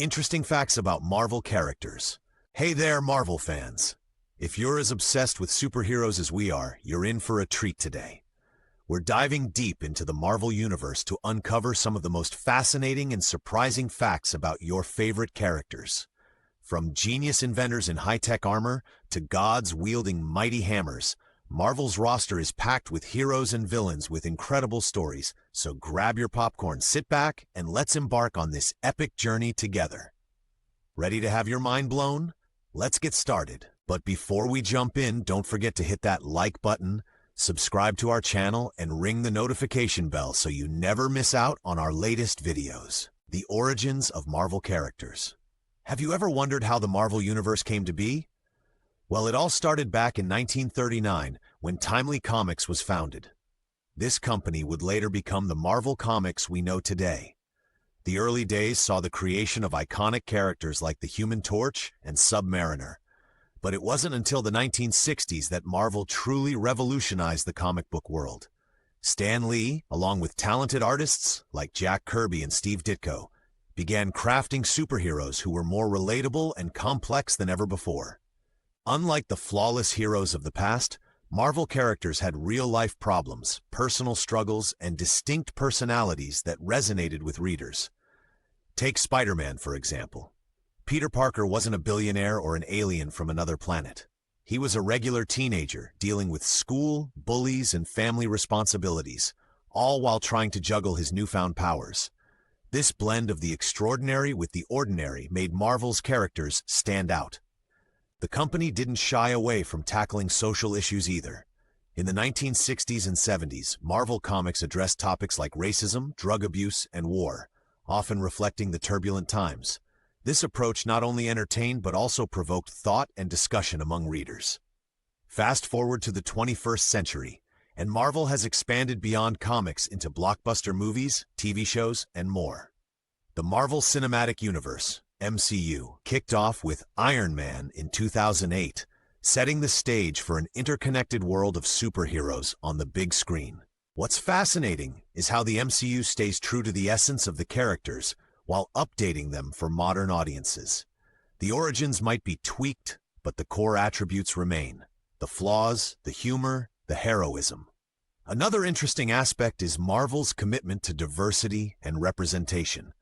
Interesting facts about Marvel characters. Hey there, Marvel fans. If you're as obsessed with superheroes as we are, you're in for a treat today. We're diving deep into the Marvel Universe to uncover some of the most fascinating and surprising facts about your favorite characters. From genius inventors in high-tech armor to gods wielding mighty hammers, Marvel's roster is packed with heroes and villains with incredible stories, so grab your popcorn, sit back, and let's embark on this epic journey together. Ready to have your mind blown? Let's get started. But before we jump in, don't forget to hit that like button, subscribe to our channel, and ring the notification bell so you never miss out on our latest videos. The origins of Marvel characters. Have you ever wondered how the Marvel Universe came to be? Well, it all started back in 1939 when Timely Comics was founded. This company would later become the Marvel Comics we know today. The early days saw the creation of iconic characters like the Human Torch and Submariner. But it wasn't until the 1960s that Marvel truly revolutionized the comic book world. Stan Lee, along with talented artists like Jack Kirby and Steve Ditko, began crafting superheroes who were more relatable and complex than ever before. Unlike the flawless heroes of the past, Marvel characters had real-life problems, personal struggles, and distinct personalities that resonated with readers. Take Spider-Man, for example. Peter Parker wasn't a billionaire or an alien from another planet. He was a regular teenager dealing with school, bullies, and family responsibilities, all while trying to juggle his newfound powers. This blend of the extraordinary with the ordinary made Marvel's characters stand out. The company didn't shy away from tackling social issues either. In the 1960s and 70s, Marvel Comics addressed topics like racism, drug abuse, and war, often reflecting the turbulent times. This approach not only entertained but also provoked thought and discussion among readers. Fast forward to the 21st century, and Marvel has expanded beyond comics into blockbuster movies, TV shows, and more. The Marvel Cinematic Universe, MCU, kicked off with Iron Man in 2008, setting the stage for an interconnected world of superheroes on the big screen. What's fascinating is how the MCU stays true to the essence of the characters while updating them for modern audiences. The origins might be tweaked, but the core attributes remain: the flaws, the humor, the heroism. Another interesting aspect is Marvel's commitment to diversity and representation.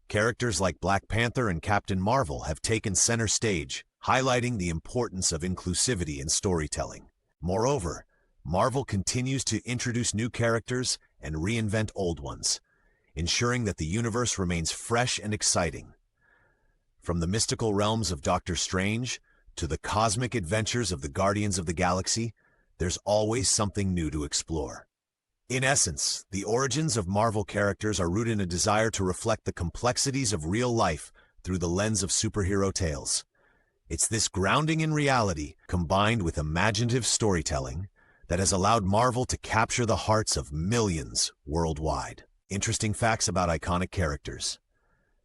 Characters like Black Panther and Captain Marvel have taken center stage, highlighting the importance of inclusivity in storytelling. Moreover, Marvel continues to introduce new characters and reinvent old ones, ensuring that the universe remains fresh and exciting. From the mystical realms of Doctor Strange to the cosmic adventures of the Guardians of the Galaxy, there's always something new to explore. In essence, the origins of Marvel characters are rooted in a desire to reflect the complexities of real life through the lens of superhero tales. It's this grounding in reality, combined with imaginative storytelling, that has allowed Marvel to capture the hearts of millions worldwide. Interesting facts about iconic characters.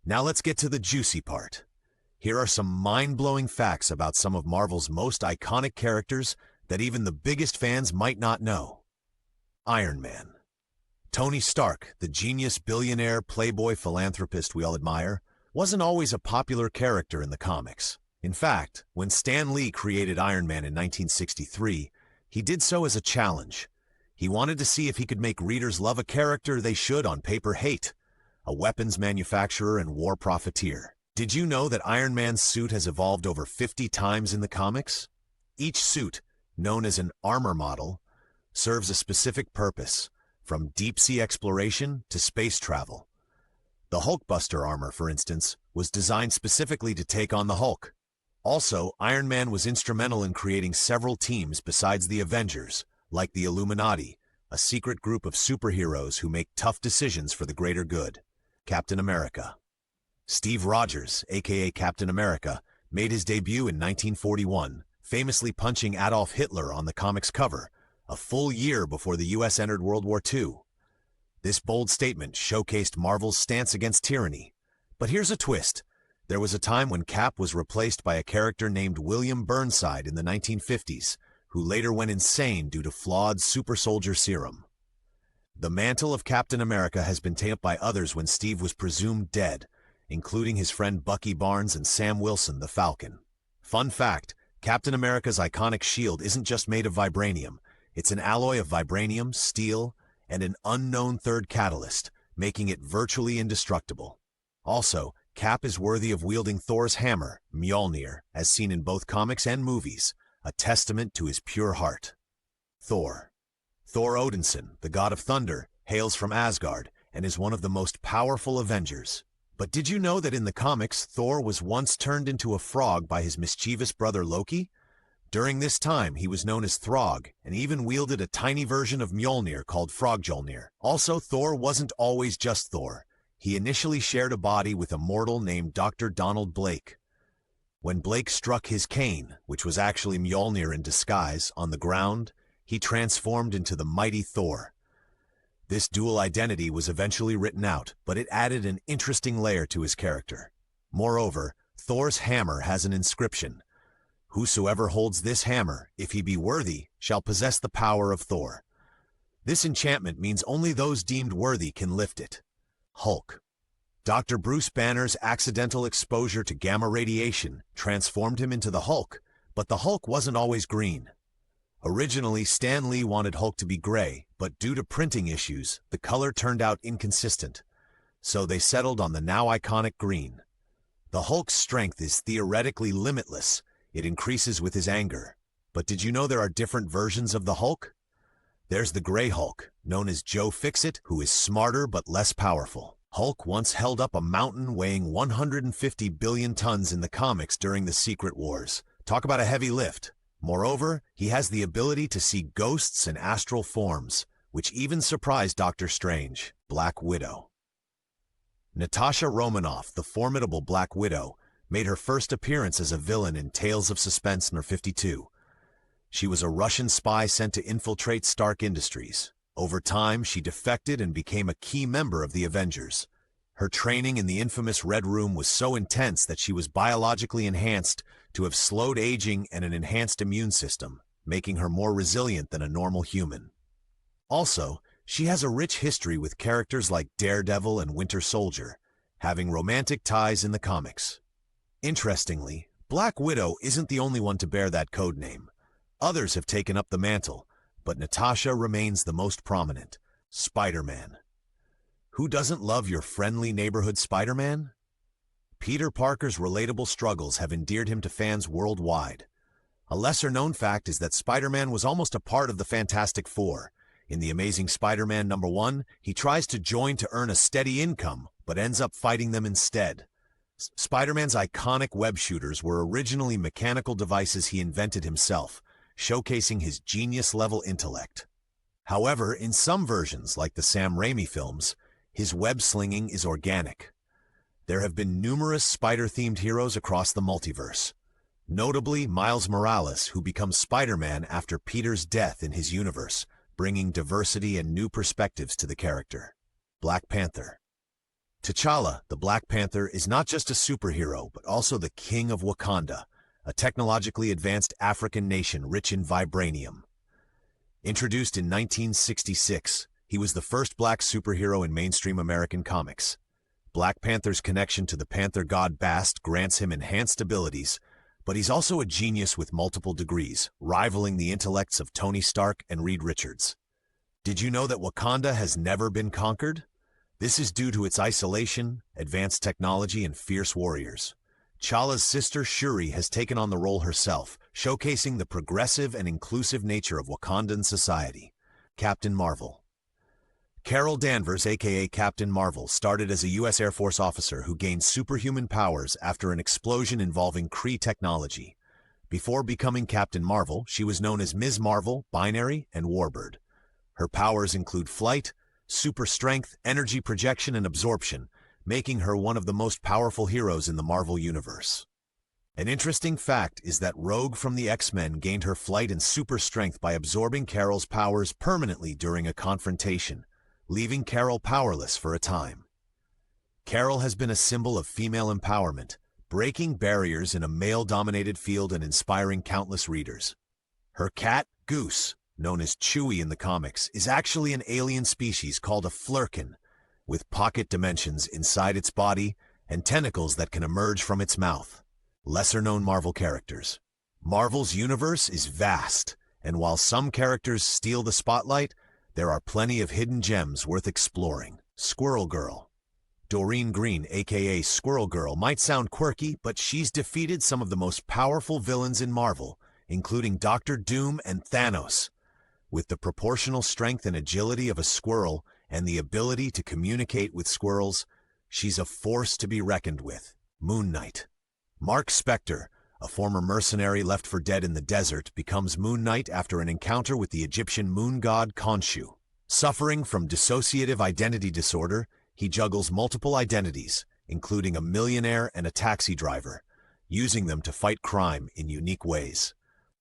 Now let's get to the juicy part. Here are some mind-blowing facts about some of Marvel's most iconic characters that even the biggest fans might not know. Iron Man. Tony Stark, the genius billionaire playboy philanthropist we all admire, wasn't always a popular character in the comics. In fact, when Stan Lee created Iron Man in 1963, he did so as a challenge. He wanted to see if he could make readers love a character they should on paper hate: a weapons manufacturer and war profiteer. Did you know that Iron Man's suit has evolved over 50 times in the comics? Each suit, known as an armor model, serves a specific purpose, from deep-sea exploration to space travel. The Hulkbuster armor, for instance, was designed specifically to take on the Hulk. Also, Iron Man was instrumental in creating several teams besides the Avengers, like the Illuminati, a secret group of superheroes who make tough decisions for the greater good. Captain America. Steve Rogers, aka Captain America, made his debut in 1941, famously punching Adolf Hitler on the comic's cover, a full year before the U.S. entered World War II. This bold statement showcased Marvel's stance against tyranny. But here's a twist. There was a time when Cap was replaced by a character named William Burnside in the 1950s, who later went insane due to flawed super soldier serum. The mantle of Captain America has been taken up by others when Steve was presumed dead, including his friend Bucky Barnes and Sam Wilson, the Falcon. Fun fact, Captain America's iconic shield isn't just made of vibranium. It's an alloy of vibranium, steel, and an unknown third catalyst, making it virtually indestructible. Also, Cap is worthy of wielding Thor's hammer, Mjolnir, as seen in both comics and movies, a testament to his pure heart. Thor. Thor Odinson, the god of thunder, hails from Asgard and is one of the most powerful Avengers. But did you know that in the comics, Thor was once turned into a frog by his mischievous brother Loki? During this time, he was known as Throg, and even wielded a tiny version of Mjolnir called Frogjolnir. Also, Thor wasn't always just Thor. He initially shared a body with a mortal named Dr. Donald Blake. When Blake struck his cane, which was actually Mjolnir in disguise, on the ground, he transformed into the mighty Thor. This dual identity was eventually written out, but it added an interesting layer to his character. Moreover, Thor's hammer has an inscription: "Whosoever holds this hammer, if he be worthy, shall possess the power of Thor." This enchantment means only those deemed worthy can lift it. Hulk. Dr. Bruce Banner's accidental exposure to gamma radiation transformed him into the Hulk, but the Hulk wasn't always green. Originally, Stan Lee wanted Hulk to be gray, but due to printing issues, the color turned out inconsistent. So they settled on the now iconic green. The Hulk's strength is theoretically limitless. It increases with his anger. But did you know there are different versions of the Hulk? There's the Gray Hulk, known as Joe Fixit, who is smarter but less powerful. Hulk once held up a mountain weighing 150 billion tons in the comics during the Secret Wars. Talk about a heavy lift. Moreover, he has the ability to see ghosts and astral forms, which even surprised Doctor Strange. Black Widow. Natasha Romanoff, the formidable Black Widow, made her first appearance as a villain in Tales of Suspense No. 52. She was a Russian spy sent to infiltrate Stark Industries. Over time, she defected and became a key member of the Avengers. Her training in the infamous Red Room was so intense that she was biologically enhanced to have slowed aging and an enhanced immune system, making her more resilient than a normal human. Also, she has a rich history with characters like Daredevil and Winter Soldier, having romantic ties in the comics. Interestingly, Black Widow isn't the only one to bear that codename. Others have taken up the mantle, but Natasha remains the most prominent. Spider-Man. Who doesn't love your friendly neighborhood Spider-Man? Peter Parker's relatable struggles have endeared him to fans worldwide. A lesser-known fact is that Spider-Man was almost a part of the Fantastic Four. In The Amazing Spider-Man No. 1, he tries to join to earn a steady income, but ends up fighting them instead. Spider-Man's iconic web shooters were originally mechanical devices he invented himself, showcasing his genius-level intellect. However, in some versions, like the Sam Raimi films, his web-slinging is organic. There have been numerous spider-themed heroes across the multiverse. Notably, Miles Morales, who becomes Spider-Man after Peter's death in his universe, bringing diversity and new perspectives to the character. Black Panther. T'Challa, the Black Panther, is not just a superhero, but also the king of Wakanda, a technologically advanced African nation rich in vibranium. Introduced in 1966, he was the first black superhero in mainstream American comics. Black Panther's connection to the Panther god Bast grants him enhanced abilities, but he's also a genius with multiple degrees, rivaling the intellects of Tony Stark and Reed Richards. Did you know that Wakanda has never been conquered? This is due to its isolation, advanced technology, and fierce warriors. T'Challa's sister Shuri has taken on the role herself, showcasing the progressive and inclusive nature of Wakandan society. Captain Marvel. Carol Danvers, aka Captain Marvel, started as a U.S. Air Force officer who gained superhuman powers after an explosion involving Kree technology. Before becoming Captain Marvel, she was known as Ms. Marvel, Binary, and Warbird. Her powers include flight, super strength, energy projection, and absorption, making her one of the most powerful heroes in the Marvel Universe. An interesting fact is that Rogue from the X-Men gained her flight and super strength by absorbing Carol's powers permanently during a confrontation, leaving Carol powerless for a time. Carol has been a symbol of female empowerment, breaking barriers in a male-dominated field and inspiring countless readers. Her cat, Goose, known as Chewie in the comics, is actually an alien species called a flurkin, with pocket dimensions inside its body and tentacles that can emerge from its mouth. Lesser-known Marvel characters. Marvel's universe is vast, and while some characters steal the spotlight, there are plenty of hidden gems worth exploring. Squirrel Girl. Doreen Green, aka Squirrel Girl, might sound quirky, but she's defeated some of the most powerful villains in Marvel, including Doctor Doom and Thanos. With the proportional strength and agility of a squirrel and the ability to communicate with squirrels, she's a force to be reckoned with. Moon Knight. Mark Spector, a former mercenary left for dead in the desert, becomes Moon Knight after an encounter with the Egyptian moon god Khonshu. Suffering from dissociative identity disorder, he juggles multiple identities, including a millionaire and a taxi driver, using them to fight crime in unique ways.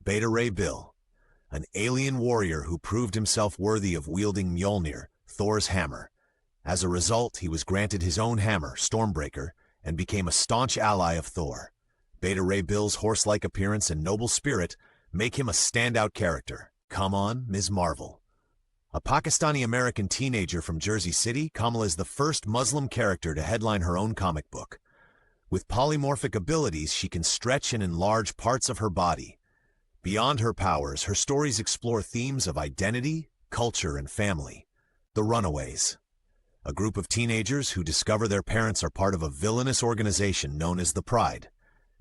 Beta Ray Bill. An alien warrior who proved himself worthy of wielding Mjolnir, Thor's hammer. As a result, he was granted his own hammer, Stormbreaker, and became a staunch ally of Thor. Beta Ray Bill's horse-like appearance and noble spirit make him a standout character. Come on, Ms. Marvel. A Pakistani-American teenager from Jersey City, Kamala is the first Muslim character to headline her own comic book. With polymorphic abilities, she can stretch and enlarge parts of her body. Beyond her powers, her stories explore themes of identity, culture, and family. The Runaways. A group of teenagers who discover their parents are part of a villainous organization known as the Pride.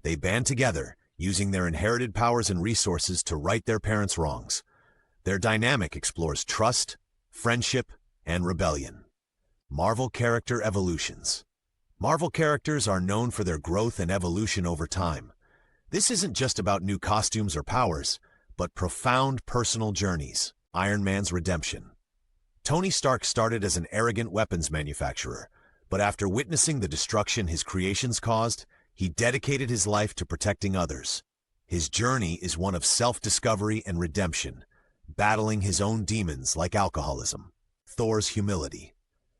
They band together, using their inherited powers and resources to right their parents' wrongs. Their dynamic explores trust, friendship, and rebellion. Marvel character evolutions. Marvel characters are known for their growth and evolution over time. This isn't just about new costumes or powers, but profound personal journeys. Iron Man's redemption. Tony Stark started as an arrogant weapons manufacturer, but after witnessing the destruction his creations caused, he dedicated his life to protecting others. His journey is one of self-discovery and redemption, battling his own demons like alcoholism. Thor's humility.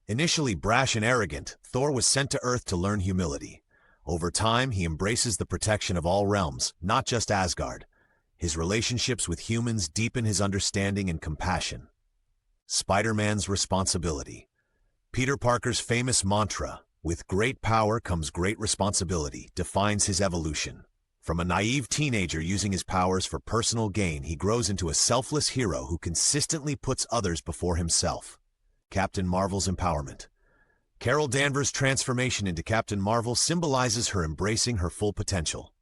Initially brash and arrogant, Thor was sent to Earth to learn humility. Over time, he embraces the protection of all realms, not just Asgard. His relationships with humans deepen his understanding and compassion. Spider-Man's responsibility. Peter Parker's famous mantra, "With great power comes great responsibility," defines his evolution. From a naive teenager using his powers for personal gain, he grows into a selfless hero who consistently puts others before himself. Captain Marvel's empowerment. Carol Danvers' transformation into Captain Marvel symbolizes her embracing her full potential.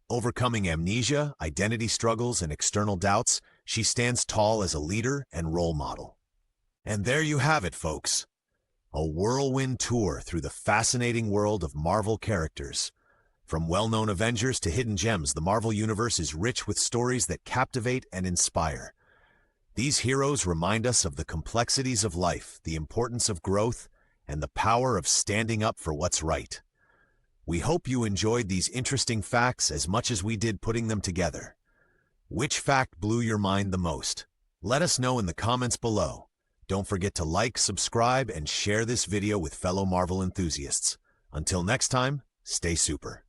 Overcoming amnesia, identity struggles, and external doubts, she stands tall as a leader and role model. And there you have it, folks. A whirlwind tour through the fascinating world of Marvel characters. From well-known Avengers to hidden gems, the Marvel Universe is rich with stories that captivate and inspire. These heroes remind us of the complexities of life, the importance of growth, and the power of standing up for what's right. We hope you enjoyed these interesting facts as much as we did putting them together. Which fact blew your mind the most? Let us know in the comments below. Don't forget to like, subscribe, and share this video with fellow Marvel enthusiasts. Until next time, stay super.